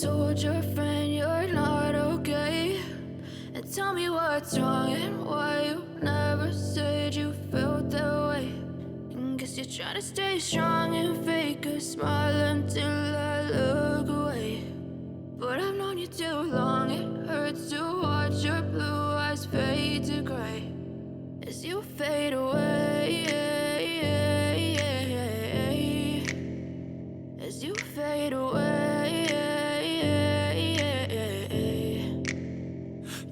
told your friend you're not okay? And tell me what's wrong and why you never said you felt that way. And guess you're trying to stay strong and fake a smile until I look away. But I've known you too long, it hurts to watch your blue eyes fade to gray as you fade away, as you fade away.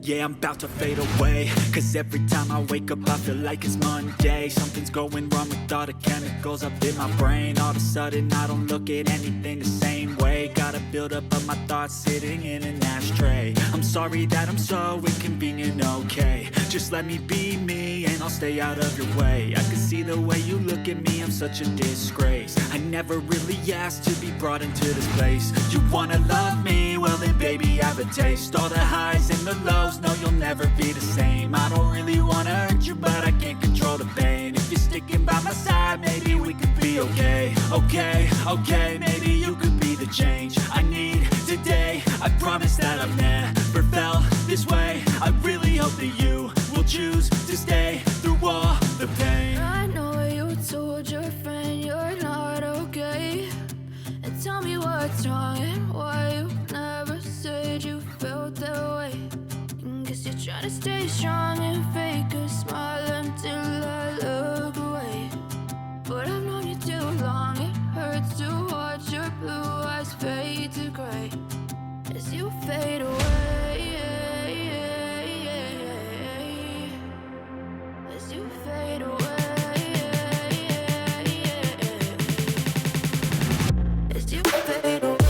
Yeah, I'm about to fade away, cause every time I wake up I feel like it's Monday. Something's going wrong with all the chemicals up in my brain. All of a sudden I don't look at anything the same way. Gotta build up of my thoughts sitting in an ashtray. I'm sorry that I'm so inconvenient, okay? Just let me be me and I'll stay out of your way. I can see the way you look at me, I'm such a disgrace. I never really asked to be brought into this place. You wanna love me? Well then baby, have a taste. All the highs and the lows, no, you'll never be the same. I don't really wanna hurt you, but I can't control the pain. If you're sticking by my side, maybe we could be okay. Okay, maybe you could be the change I need today. I promise that I've never felt this way. I really hope that you will choose to stay through all the pain. I know you told your friend you're not okay. And tell me what's wrong and why you never said you felt that way. Guess you're trying to stay strong and fake a smile until I look away. But I've known you too long, it hurts to watch your blue eyes fade to gray as you fade away, as you fade away, as you fade away.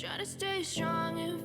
Trying to stay strong and